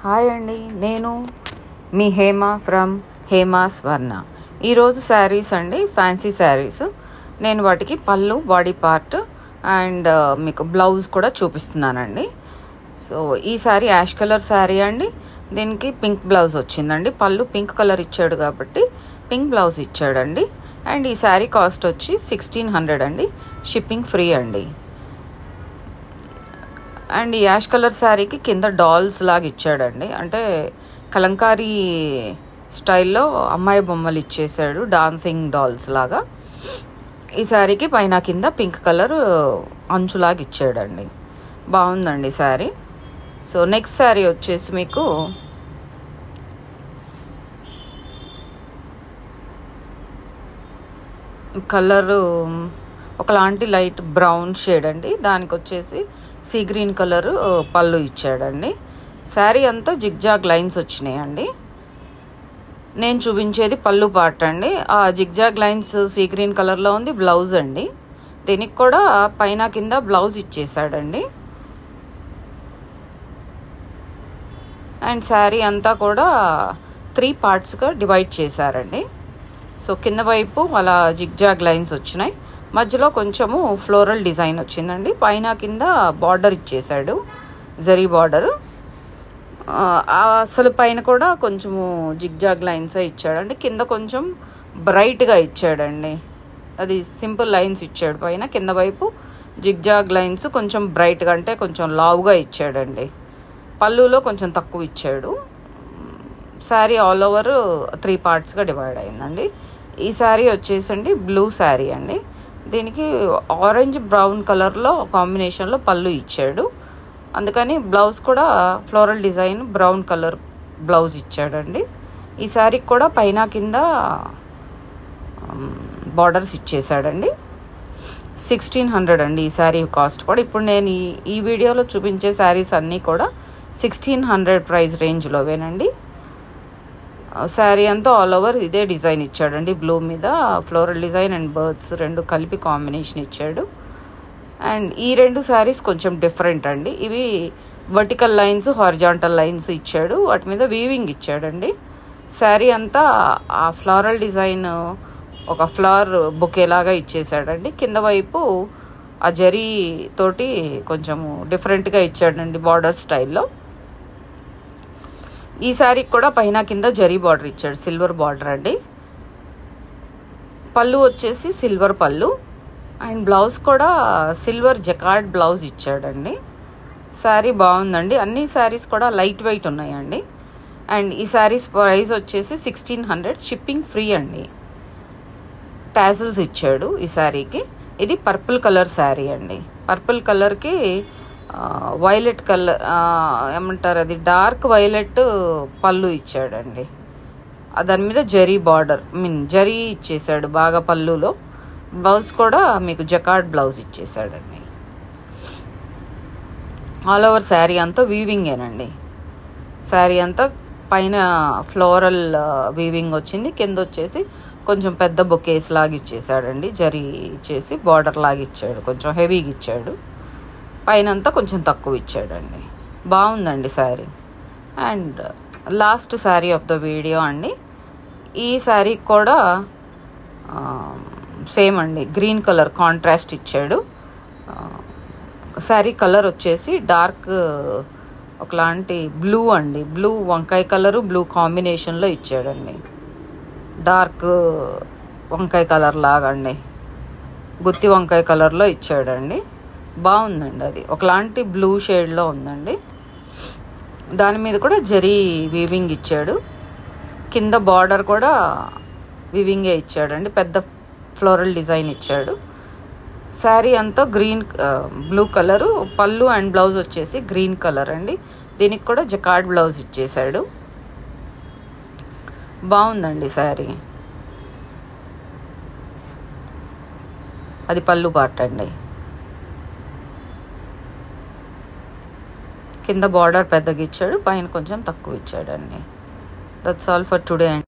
Hi అండి, నేను మీ Hema from Hema స్వర్ణ. ఈరోజు శారీస్ అండి, ఫ్యాన్సీ శారీస్. నేను వాటికి పళ్ళు, బాడీ పార్ట్ అండ్ మీకు బ్లౌజ్ కూడా చూపిస్తున్నానండి. సో ఈ శారీ యాష్ కలర్ శారీ అండి. దీనికి పింక్ బ్లౌజ్ వచ్చిందండి. పళ్ళు పింక్ కలర్ ఇచ్చాడు కాబట్టి పింక్ బ్లౌజ్ ఇచ్చాడండి. అండ్ ఈ శారీ కాస్ట్ వచ్చి 1600 అండి. షిప్పింగ్ ఫ్రీ అండి. అండ్ ఈ యాష్ కలర్ శారీకి కింద డాల్స్ లాగా ఇచ్చాడండి. అంటే కలంకారీ స్టైల్లో అమ్మాయి బొమ్మలు ఇచ్చేసాడు, డాన్సింగ్ డాల్స్ లాగా. ఈ శారీకి పైన కింద పింక్ కలర్ అంచులాగా ఇచ్చాడండి. బాగుందండి శారీ. సో నెక్స్ట్ శారీ వచ్చేసి మీకు కలరు ఒకలాంటి లైట్ బ్రౌన్ షేడ్ అండి. దానికి వచ్చేసి సీ గ్రీన్ కలరు పళ్ళు ఇచ్చాడండి. శారీ అంతా జిగ్జాగ్ లైన్స్ వచ్చినాయండి. నేను చూపించేది పళ్ళు పార్ట్ అండి. ఆ జిగ్జాగ్ లైన్స్ సీ గ్రీన్ కలర్లో ఉంది బ్లౌజ్ అండి. దీనికి కూడా పైన కింద బ్లౌజ్ ఇచ్చేసాడండి. అండ్ శారీ అంతా కూడా 3 పార్ట్స్గా డివైడ్ చేశారండి. సో కింద వైపు అలా జిగ్జాగ్ లైన్స్ వచ్చినాయి, మధ్యలో కొంచెము ఫ్లోరల్ డిజైన్ వచ్చిందండి. పైన కింద బార్డర్ ఇచ్చేసాడు, జరీ బార్డరు. అసలు పైన కూడా కొంచెము జిగ్జాగ్ లైన్సే ఇచ్చాడండి. కింద కొంచెం బ్రైట్గా ఇచ్చాడండి. అది సింపుల్ లైన్స్ ఇచ్చాడు పైన. కింద వైపు జిగ్జాగ్ లైన్స్ కొంచెం బ్రైట్గా, అంటే కొంచెం లావుగా ఇచ్చాడండి. పళ్ళులో కొంచెం తక్కువ ఇచ్చాడు. శారీ ఆల్ ఓవర్ 3 పార్ట్స్గా డివైడ్ అయిందండి. ఈ శారీ వచ్చేసండి బ్లూ శారీ అండి. దీనికి ఆరెంజ్ బ్రౌన్ కలర్లో కాంబినేషన్లో పళ్ళు ఇచ్చాడు. అందుకని బ్లౌజ్ కూడా floral design brown colour blouse ఇచ్చాడండి. ఈ శారీకి కూడా పైన కింద బార్డర్స్ ఇచ్చేసాడండి. 1600 అండి ఈ శారీ కాస్ట్ కూడా. ఇప్పుడు నేను ఈ వీడియోలో చూపించే శారీస్ అన్నీ కూడా 1600 ప్రైస్ రేంజ్లోవేనండి. శారీ అంతా ఆల్ ఓవర్ ఇదే డిజైన్ ఇచ్చాడండి. బ్లూ మీద ఫ్లోరల్ డిజైన్ అండ్ బర్డ్స్ రెండు కలిపి కాంబినేషన్ ఇచ్చాడు. అండ్ ఈ 2 శారీస్ కొంచెం డిఫరెంట్ అండి. ఇవి వర్టికల్ లైన్స్, హారిజాంటల్ లైన్స్ ఇచ్చాడు, వాటి మీద వీవింగ్ ఇచ్చాడండి. శారీ అంతా ఆ ఫ్లోరల్ డిజైన్ ఒక ఫ్లవర్ బొకేలాగా ఇచ్చేసాడండి. కింద వైపు ఆ జరీ తోటి కొంచెము డిఫరెంట్గా ఇచ్చాడండి బార్డర్ స్టైల్లో. ఈ శారీకి కూడా పైన కింద జరీ బార్డర్ ఇచ్చాడు, సిల్వర్ బార్డర్ అండి. పళ్ళు వచ్చేసి సిల్వర్ పళ్ళు అండ్ బ్లౌజ్ కూడా సిల్వర్ జకార్డ్ బ్లౌజ్ ఇచ్చాడండి. శారీ బాగుందండి. అన్ని శారీస్ కూడా లైట్ వెయిట్ ఉన్నాయండి. అండ్ ఈ శారీస్ ప్రైస్ వచ్చేసి 1600, షిప్పింగ్ ఫ్రీ అండి. టాజిల్స్ ఇచ్చాడు ఈ శారీకి. ఇది పర్పుల్ కలర్ శారీ అండి. పర్పుల్ కలర్కి వైలెట్ కలర్ ఏమంటారు, అది డార్క్ వైలెట్ పళ్ళు ఇచ్చాడండి. దాని మీద జరీ బార్డర్ జరీ ఇచ్చేసాడు బాగా పళ్ళులో. బ్లౌజ్ కూడా మీకు జకార్డ్ బ్లౌజ్ ఇచ్చేసాడండి. ఆల్ ఓవర్ శారీ అంతా వీవింగేనండి. శారీ అంతా పైన ఫ్లోరల్ వీవింగ్ వచ్చింది, కింద వచ్చేసి కొంచెం పెద్ద బొకేస్ లాగా ఇచ్చేసాడండి. జరీ ఇచ్చేసి బార్డర్ లాగా ఇచ్చాడు, కొంచెం హెవీగా ఇచ్చాడు. పైన అంతా కొంచెం తక్కువ ఇచ్చాడండి. బాగుందండి sari. And last sari of the video అండి. ఈ శారీ కూడా సేమ్ అండి, గ్రీన్ కలర్ కాంట్రాస్ట్ ఇచ్చాడు. శారీ కలర్ వచ్చేసి డార్క్ ఒకలాంటి బ్లూ అండి. బ్లూ వంకాయ కలరు బ్లూ కాంబినేషన్లో ఇచ్చాడండి. డార్క్ వంకాయ కలర్ లాగా అండి, గుత్తి వంకాయ కలర్లో ఇచ్చాడండి. బాగుందండి. అది ఒకలాంటి బ్లూ షేడ్లో ఉందండి. దాని మీద కూడా జరీ వీవింగ్ ఇచ్చాడు. కింద బార్డర్ కూడా వీవింగే ఇచ్చాడండి, పెద్ద ఫ్లోరల్ డిజైన్ ఇచ్చాడు. శారీ అంతా గ్రీన్ బ్లూ కలరు. పళ్ళు అండ్ బ్లౌజ్ వచ్చేసి గ్రీన్ కలర్ అండి. దీనికి కూడా జకార్డ్ బ్లౌజ్ ఇచ్చేసాడు. బాగుందండి శారీ. అది పళ్ళు పార్ట్ అండి. కింద బార్డర్ పెద్దగా ఇచ్చాడు, పైన కొంచెం తక్కువ ఇచ్చాడండి. దట్స్ ఆల్ ఫర్ టుడే అండి.